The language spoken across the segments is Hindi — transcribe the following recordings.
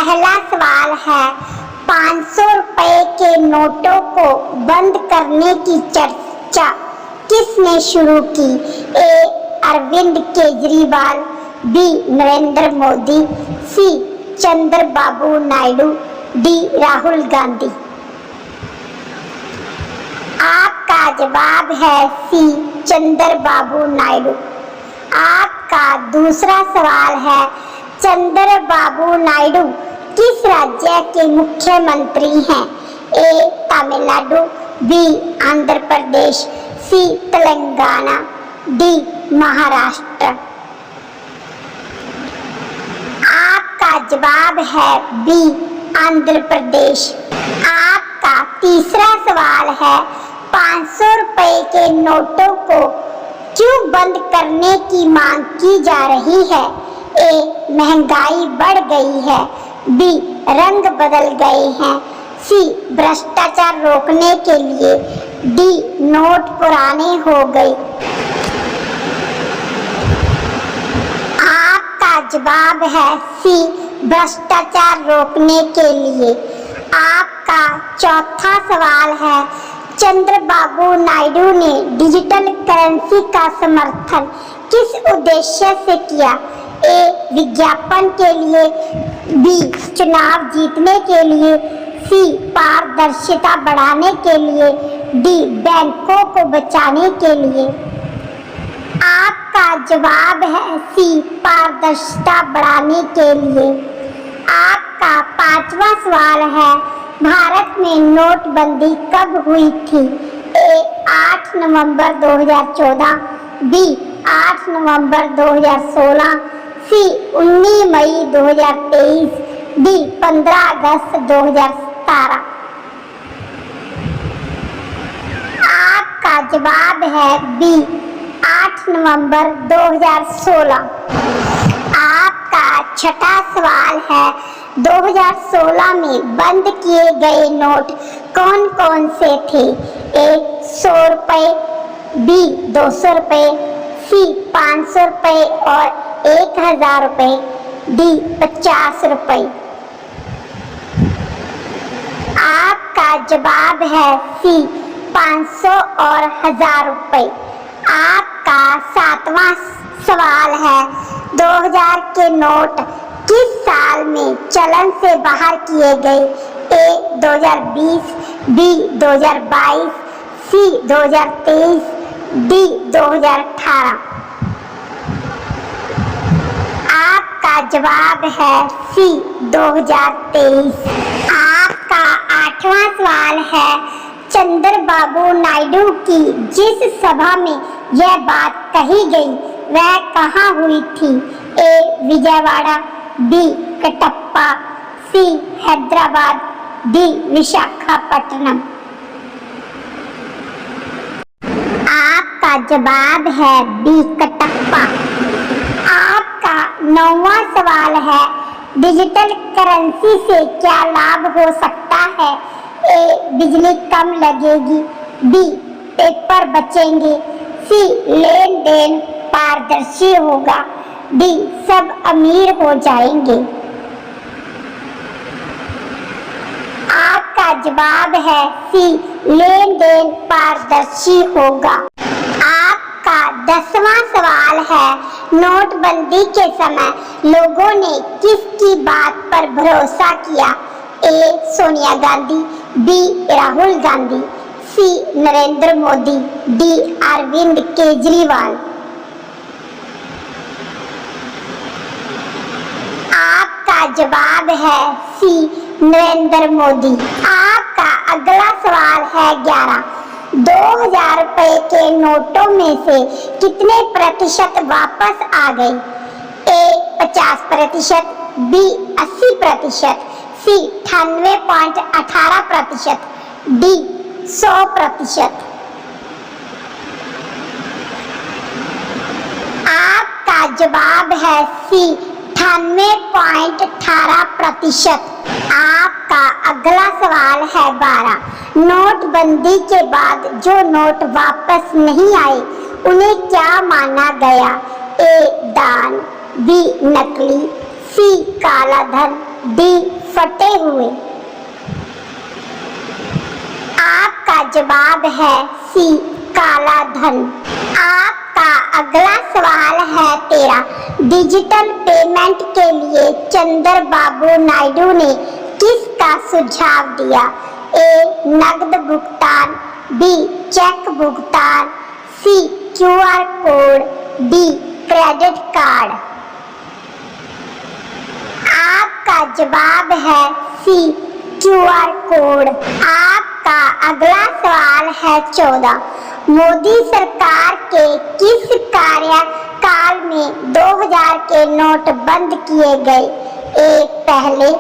पहला सवाल है 500 रुपए के नोटों को बंद करने की चर्चा किसने शुरू की? ए अरविंद केजरीवाल, बी नरेंद्र मोदी, सी चंद्रबाबू नायडू, डी राहुल गांधी। आपका जवाब है सी चंद्रबाबू नायडू। आपका दूसरा सवाल है चंद्रबाबू नायडू किस राज्य के मुख्यमंत्री हैं? ए तमिलनाडु, बी आंध्र प्रदेश, सी तेलंगाना, डी महाराष्ट्र। आपका जवाब है बी आंध्र प्रदेश। आपका तीसरा सवाल है 500 रुपए के नोटों को क्यों बंद करने की मांग की जा रही है? ए महंगाई बढ़ गई है, बी रंग बदल गए हैं, सी भ्रष्टाचार रोकने के लिए, डी नोट पुराने हो गए। आपका जवाब है सी भ्रष्टाचार रोकने के लिए। आपका चौथा सवाल है चंद्रबाबू नायडू ने डिजिटल करेंसी का समर्थन किस उद्देश्य से किया? ए विज्ञापन के लिए, बी चुनाव जीतने के लिए, सी पारदर्शिता बढ़ाने के लिए, डी बैंकों को बचाने के लिए। आपका जवाब है सी पारदर्शिता बढ़ाने के लिए। आपका पांचवा सवाल है भारत में नोटबंदी कब हुई थी? ए 8 नवंबर 2014, बी 8 नवंबर 2016, सी 19 मई 2023, डी 15 अगस्त 2017। आपका जवाब है बी 8 नवंबर 2016। आपका छठा सवाल है 2016 में बंद किए गए नोट कौन कौन से थे? ए 100 रुपए, बी 200 रुपए, सी 500 रुपए और 1000 रुपए, डी 50 रुपए। आपका जवाब है सी 500 और 1000 रुपए। आपका सातवां सवाल है 2000 के नोट किस साल में चलन से बाहर किए गए? ए 2020, बी 2022, सी 2023, डी 2018। आपका जवाब है सी 2023। आपका आठवां सवाल है चंद्रबाबू नायडू की जिस सभा में यह बात कही गई वह कहाँ हुई थी? ए विजयवाड़ा, बी कटप्पा, सी हैदराबाद, डी विशाखापट्टनम। आपका जवाब है बी कटप्पा। आपका 9वां सवाल है डिजिटल करेंसी से क्या लाभ हो सकता है? ए बिजली कम लगेगी, बी पेपर बचेंगे, सी लेन देन पारदर्शी होगा, डी सब अमीर हो जाएंगे। आपका जवाब है सी लेन देन पारदर्शी होगा। आपका 10वां सवाल है नोटबंदी के समय लोगों ने किसकी बात पर भरोसा किया? ए सोनिया गांधी, बी राहुल गांधी, सी नरेंद्र मोदी, डी अरविंद केजरीवाल। आपका जवाब है सी नरेंद्र मोदी। आपका अगला सवाल है 11। 2000 रुपए के नोटों में से कितने प्रतिशत वापस आ गए? ए 50%, बी 80%, सी 98.18%, डी 100%। आपका जवाब है सी 98.18%। आपका अगला सवाल है 12। नोटबंदी के बाद जो नोट वापस नहीं आए उन्हें क्या माना गया? ए दान, बी नकली, सी काला धन, डी फटे हुए। आपका जवाब है सी काला धन। आपका अगला सवाल है 13। डिजिटल पेमेंट के लिए चंद्रबाबू नायडू ने किसका सुझाव दिया? ए नकद भुगतान, बी चेक भुगतान, C QR code, D credit card. आपका जवाब है सी क्यूआर कोड। आपका अगला सवाल है 14। मोदी सरकार के किस कार्यकाल में 2000 के नोट बंद किए गए? ए पहले,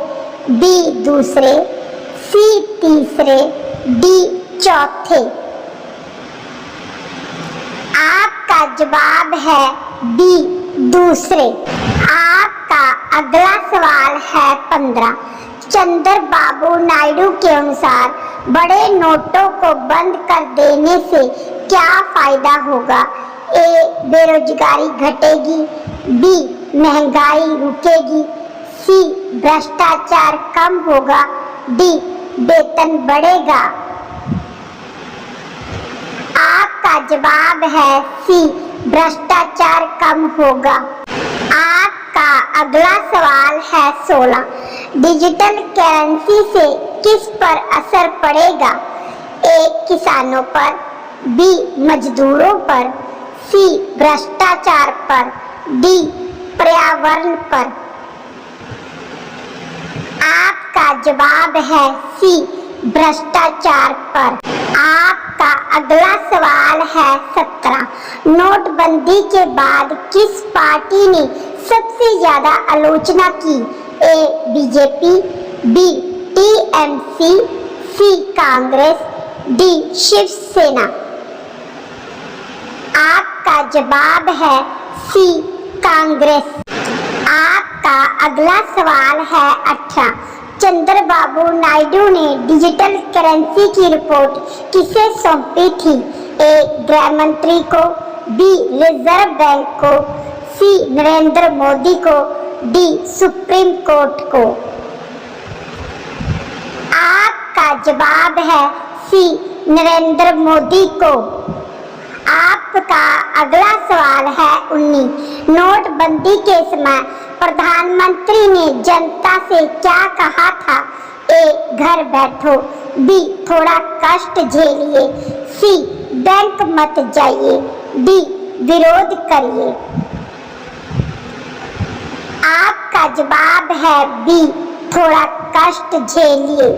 बी दूसरे, सी तीसरे, डी चौथे। आपका जवाब है बी दूसरे। आपका अगला सवाल है 15। चंद्रबाबू नायडू के अनुसार बड़े नोटों को बंद कर देने से क्या फायदा होगा? ए बेरोजगारी घटेगी, बी महंगाई रुकेगी, सी भ्रष्टाचार कम होगा, डी वेतन बढ़ेगा। आपका जवाब है सी भ्रष्टाचार कम होगा। आपका अगला सवाल है 16। डिजिटल करेंसी से किस पर असर पड़ेगा? ए किसानों पर, बी मजदूरों पर, सी भ्रष्टाचार पर, डी पर्यावरण पर। आपका जवाब है सी भ्रष्टाचार पर। आपका अगला सवाल है 17। नोटबंदी के बाद किस पार्टी ने सबसे ज्यादा आलोचना की? ए बीजेपी, बी टीएमसी, सी कांग्रेस, डी शिवसेना। आपका जवाब है सी कांग्रेस। आपका अगला सवाल है 18। चंद्रबाबू नायडू ने डिजिटल करेंसी की रिपोर्ट किसे सौंपी थी? ए गृह मंत्री को, बी रिजर्व बैंक को, सी नरेंद्र मोदी को, डी सुप्रीम कोर्ट को। आपका जवाब है सी नरेंद्र मोदी को। आपका अगला सवाल है 19। नोटबंदी के समय प्रधानमंत्री ने जनता से क्या कहा था? ए घर बैठो, बी थोड़ा कष्ट झेलिए, सी बैंक मत जाइए, डी विरोध करिए। आपका जवाब है बी थोड़ा कष्ट झेलिए।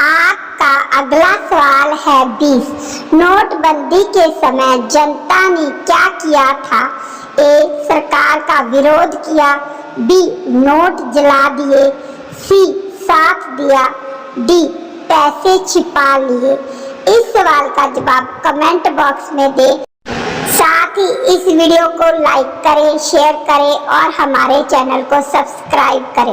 आपका अगला सवाल है 20। नोटबंदी के समय जनता ने क्या किया था? ए सरकार का विरोध किया, बी नोट जला दिए, सी साथ दिया, डी पैसे छिपा लिए। इस सवाल का जवाब कमेंट बॉक्स में दें। साथ ही इस वीडियो को लाइक करें, शेयर करें और हमारे चैनल को सब्सक्राइब करें।